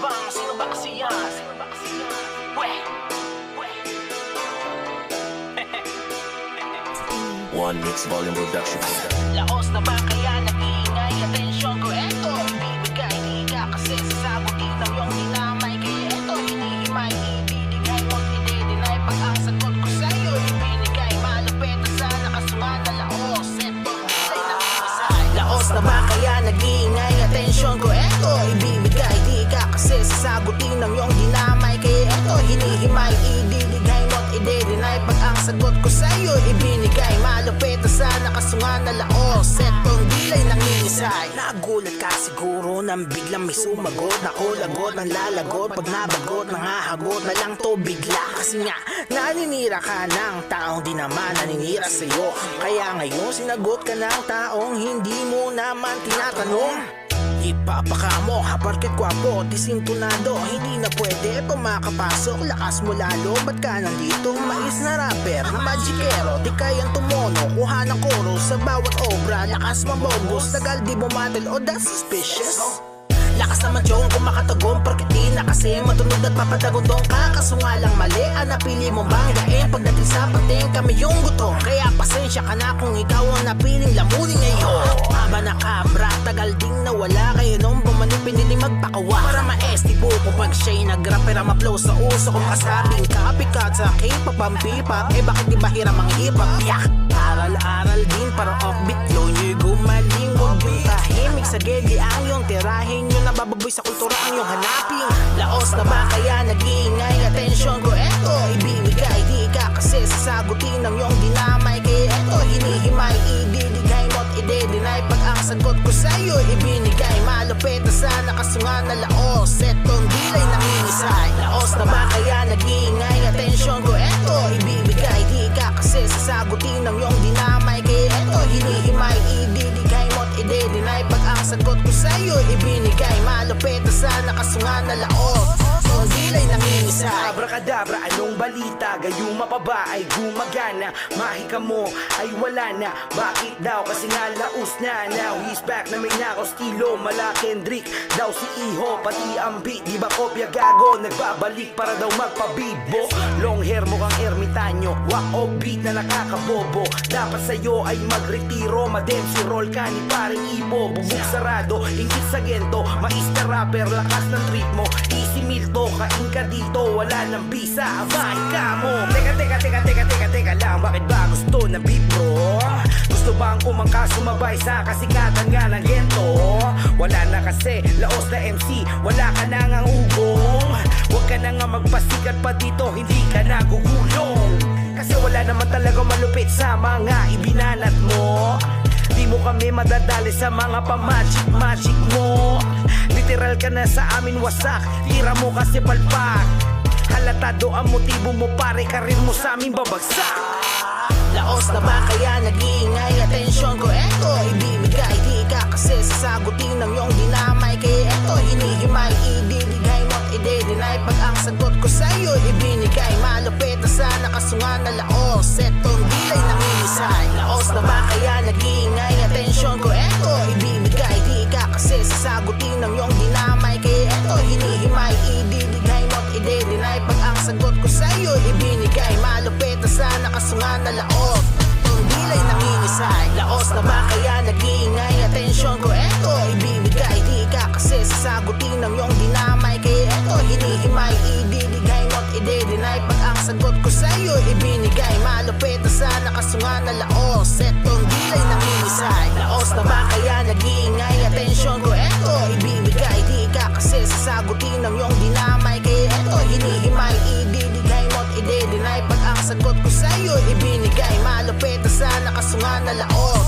bang? Sino ba kasi yan? Weh! One Mix Volume Production. Laos na ba kaya nag-iingay? Atensyon ko eto, ibibigay di ka kasi sasagutin ng iyong dinamay. Kaya eto, hinihimay, ibibigay mo't i-deny. Pag ang sagot ko sa'yo, ibinigay malupit at sana kasungan na laos. Eto, ay nanginisay. Laos na ba kaya nag-iingay? Atensyon ko eto, ibibigay di ka kasi sasagutin ng iyong dinamay. Kaya eto, hinihimay, ibibigay mo't i-deny. Pag ang sagot ko sa'yo, ibinigay malupit at sana kasungan na laos. Etong dilay nangingisay. Nagulat ka siguro nang biglang may sumagot. Ako lagot ng lalagot, pag nabagot nangahagot na lang to bigla. Kasi nga naninira ka ng taong di naman naninira sa'yo. Kaya ngayon sinagot ka ng taong hindi mo naman tinatanong. Ipapaka mo, haparkit kwapo, disintunado. Hindi na pwede pa makapasok, lakas mo lalo. Ba't ka nandito? Mais na rapper, na magikero. Di kayang tumono, kuha ng koro sa bawat obra. Lakas mabobos, tagal di bumatil o that's suspicious. Lakas naman yung kung makatagong, porque di na kasi matunog at papadagundong ka. Kaso nga lang mali, napili mo bang gain? Pagdating sa pating kami yung gutom. Kaya pasensya ka na kung ikaw ang napiling lamunin ngayon. Haba na kabra, tagal ding nawala. Kayo nung bumalik pinili magpakawa. Para maestibo ko pag siya'y nag-rapper ang ma-flow sa uso. Kung kasabing copycat sa K-pop ang P-pop, eh bakit di ba hiram ang hip-hop? Yak! Aral-aral din para offbeat flow nyo'y gumaling. Huwag yung tahimik sa gedi ang yung tirahin nyo. Nabababoy sa kultura ang yung hanapin. Laos na ba kaya nag-iingay? Atensyon ko eto, ibibigay di ka kasi sasagutin ng yung dinamay. Kaya eto, hinihimay, ibibigay mo't i-deny. Pag ang sagot ko sa'yo, ibinigay malupit na sana kasungan na laos. Etong dilay nangingisay. Laos na ba kaya nag-iingay? Atensyon ko eto, ibibigay di ka kasi sasagutin ng yung dinamay. Kaya eto, hinihimay, ibibigay mo't i-deny. Pag ang sagot ko sa'yo, ibinigay malupit na sana kasungan na laos. So dilay nangingisay. Abracadabra, anong balita? Gayuma pa ba ay gumagana? Mahika mo ay wala na. Bakit daw? Kasi nga laos na. Now he's back na may nako stilo. Mala Kendrick daw si Iho, pati ang beat. Di ba kopya gago? Nagbabalik para daw magpabibo. Long hair mo kang ermitanyo, wak o beat na nakakabobo. Dapat sa'yo ay magretiro. Madem si roll ka ni paring Ibo. Bubuk sarado, ingkit sa gento. Mais na rapper, lakas ng trip mo. Easy Milto, kain ka dito. Wala nang bisa, abay ka mo. Teka lang, bakit ba gusto ng beat bro? Gusto bang umangka sumabay sa kasikatan nga ng gento? Wala na kasi, laos na MC, wala ka na ngang ugong. Huwag ka na nga magpasikat pa dito, hindi ka nagugulong. Kasi wala naman talaga malupit sa mga ibinanat mo. Di mo kami madadali sa mga pa-magic mo. Literal ka na sa amin wasak, tira mo kasi palpak. Halatado ang motibo mo pare, karir mo sa amin babagsak. Laos na ba kaya nag-iingay? Atensyon ko eto, ibibigay di ka kasi sasagutin ng iyong dinamay. Kaya eto, hinihimay, ibibigay mo't i-deny. Pag ang sagot ko sa'yo, ibinigay malupit na sana kasungan na laos. Etong dilay nangingisay. Laos na ba kaya nag-iingay? Atensyon ko eto, ibibigay di ka kasi sasagutin ng iyong dinamay. Kaya eto, hinihimay, ibibigay mo't i-deny. Pag ang sagot ko sa'yo, ibinigay malupit na sana kasungan na laos. Etong dilay nangingisay. Laos na ba kaya nag-iingay? Atensyon ko eto, ibibigay di ka kasi sasagutin ng iyong dinamay. Kaya eto, hinihimay, ibibigay mo't i-deny. Pag ang sagot ko sa'yo, ibinigay malupit na sana kasungan na laos. Etong dilay nangingisay. Laos na ba kaya nag-iingay? Atensyon ko eto, ibibigay di ka kasi sasagutin ng iyong dinamay. Kaya eto, hinihimay, ibibigay mo't i-deny. Pag ang sagot ko sa'yo, ibinigay malupit na sana kasungan na laos.